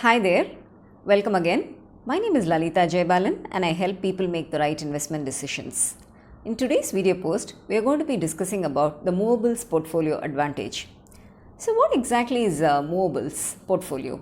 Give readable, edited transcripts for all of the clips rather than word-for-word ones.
Hi there, welcome again. My name is Lalitha Jayabalan and I help people make the right investment decisions. In today's video post, we are going to be discussing about the movables portfolio advantage. So what exactly is a movables portfolio?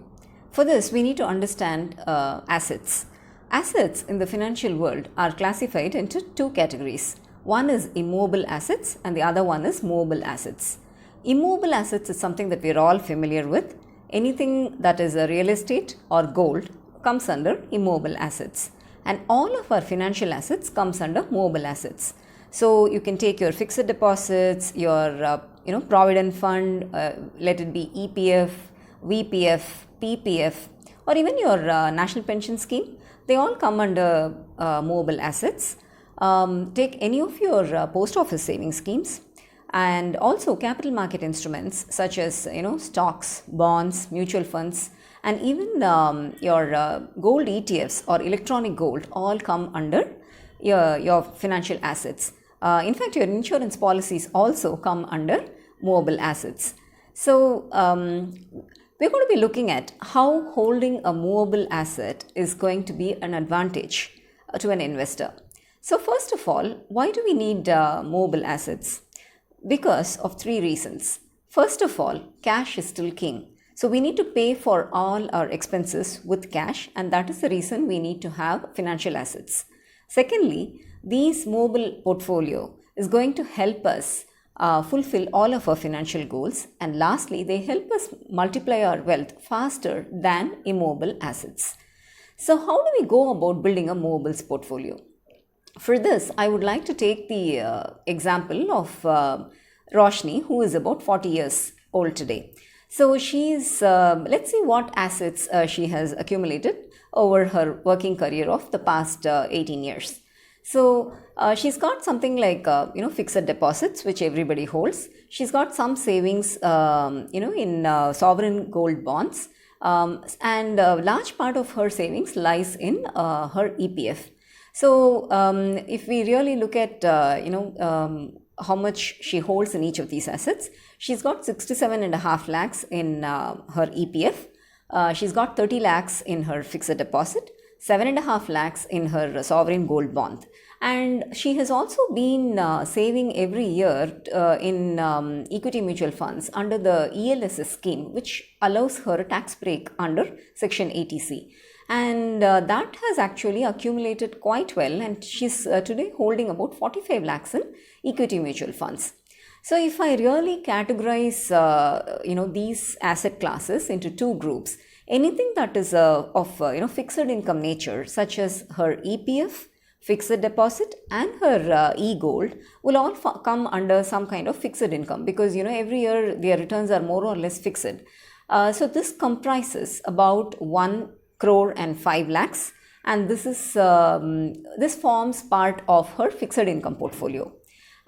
For this, we need to understand assets. Assets in the financial world are classified into two categories. One is immobile assets and the other one is movable assets. Immobile assets is something that we are all familiar with. Anything that is a real estate or gold comes under immobile assets, and all of our financial assets comes under movable assets. So you can take your fixed deposits, your provident fund, let it be EPF, VPF, PPF, or even your national pension scheme. They all come under movable assets. Take any of your post office savings schemes, and also capital market instruments such as stocks, bonds, mutual funds, and even your gold ETFs or electronic gold all come under your financial assets. In fact, your insurance policies also come under movable assets. So we're going to be looking at how holding a movable asset is going to be an advantage to an investor. So first of all, why do we need movable assets? Because of three reasons. First of all, cash is still king. So we need to pay for all our expenses with cash, and that is the reason we need to have financial assets. Secondly, this mobile portfolio is going to help us fulfill all of our financial goals. And lastly, they help us multiply our wealth faster than immobile assets. So how do we go about building a movables portfolio? For this, I would like to take the example of Roshni, who is about 40 years old today. So she's, let's see what assets she has accumulated over her working career of the past 18 years. So she's got something like, fixed deposits, which everybody holds. She's got some savings, in sovereign gold bonds. And a large part of her savings lies in her EPF. So if we really look at, how much she holds in each of these assets, she's got 67.5 lakhs in her EPF. She's got 30 lakhs in her fixed deposit, 7.5 lakhs in her sovereign gold bond. And she has also been saving every year in equity mutual funds under the ELSS scheme, which allows her a tax break under Section 80C. And that has actually accumulated quite well, and she's today holding about 45 lakhs in equity mutual funds. So if I really categorize these asset classes into two groups, anything that is of fixed income nature, such as her EPF, fixed deposit, and her e-gold will all come under some kind of fixed income, because every year their returns are more or less fixed. So this comprises about 1 crore and 5 lakhs, and this forms part of her fixed income portfolio.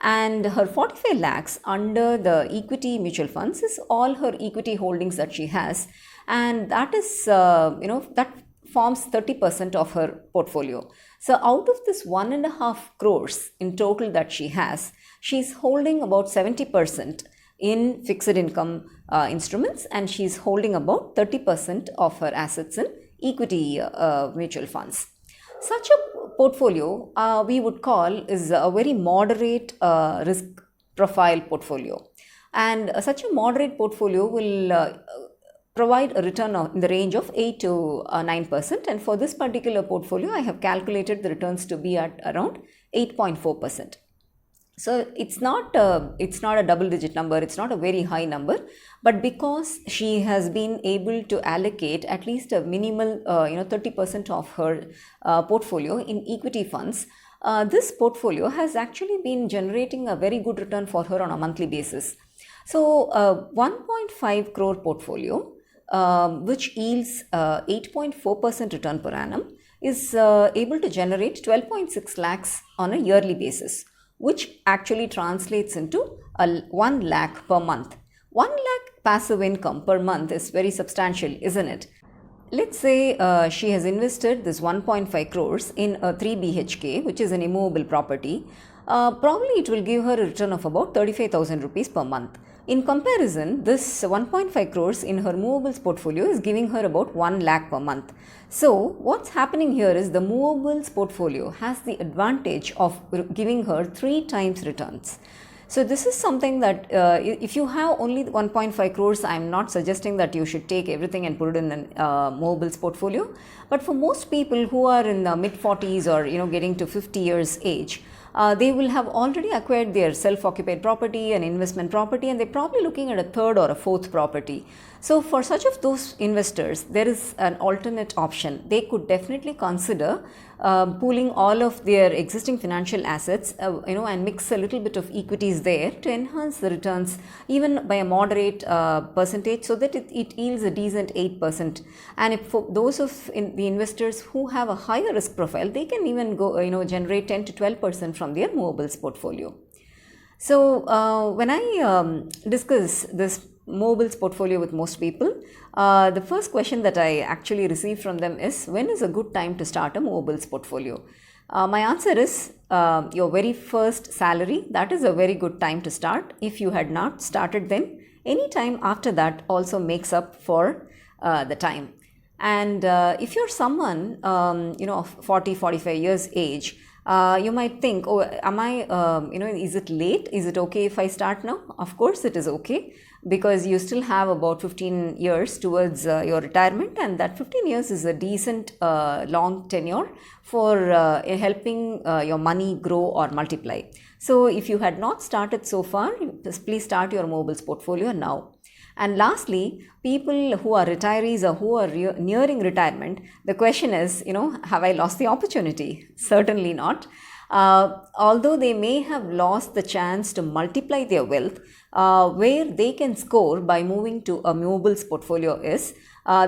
And her 45 lakhs under the equity mutual funds is all her equity holdings that she has, and that is that forms 30% of her portfolio. So out of this 1.5 crores in total that she has, she's holding about 70% in fixed income instruments, and she's holding about 30% of her assets in equity mutual funds. Such a portfolio we would call is a very moderate risk profile portfolio, and such a moderate portfolio will provide a return in the range of 8 to 9%, and for this particular portfolio I have calculated the returns to be at around 8.4%. So it's not a double digit number, it's not a very high number, but because she has been able to allocate at least a minimal 30% of her portfolio in equity funds, this portfolio has actually been generating a very good return for her on a monthly basis. So 1.5 crore portfolio, which yields 8.4% return per annum, is able to generate 12.6 lakhs on a yearly basis, which actually translates into 1 lakh per month. 1 lakh passive income per month is very substantial, isn't it? Let's say she has invested this 1.5 crores in a 3 BHK, which is an immobile property. Probably it will give her a return of about 35,000 rupees per month. In comparison, this 1.5 crores in her movables portfolio is giving her about 1 lakh per month. So what's happening here is the movables portfolio has the advantage of giving her 3 times returns. So this is something that if you have only 1.5 crores, I'm not suggesting that you should take everything and put it in a movables portfolio. But for most people who are in the mid 40s or getting to 50 years age, they will have already acquired their self-occupied property and investment property, and they're probably looking at a third or a fourth property. So for such of those investors, there is an alternate option. They could definitely consider pooling all of their existing financial assets, and mix a little bit of equities there to enhance the returns even by a moderate percentage, so that it yields a decent 8%. And if for those of the investors who have a higher risk profile, they can even go generate 10 to 12% from their movables portfolio. So when I discuss this movables portfolio with most people, the first question that I actually receive from them is, when is a good time to start a movables portfolio? My answer is your very first salary. That is a very good time to start. If you had not started then, any time after that also makes up for the time. And if you're someone of 40-45 years age, you might think, oh, am I, is it late? Is it okay if I start now? Of course it is okay, because you still have about 15 years towards your retirement, and that 15 years is a decent long tenure for helping your money grow or multiply. So if you had not started so far, please start your movables portfolio now. And lastly, people who are retirees or who are nearing retirement, the question is, have I lost the opportunity? Certainly not. Although they may have lost the chance to multiply their wealth, where they can score by moving to a movables portfolio is,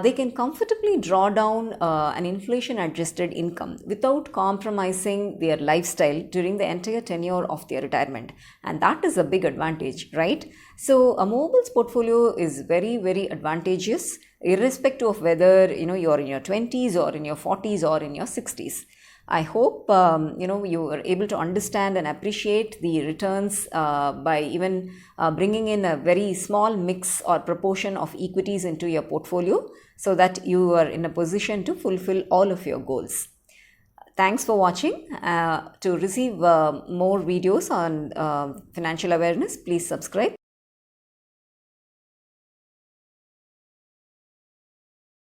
they can comfortably draw down an inflation adjusted income without compromising their lifestyle during the entire tenure of their retirement. And that is a big advantage, right? So a movables portfolio is very, very advantageous, irrespective of whether you're in your 20s or in your 40s or in your 60s. I hope you were able to understand and appreciate the returns by even bringing in a very small mix or proportion of equities into your portfolio, so that you are in a position to fulfill all of your goals. Thanks for watching. To receive more videos on financial awareness, please subscribe.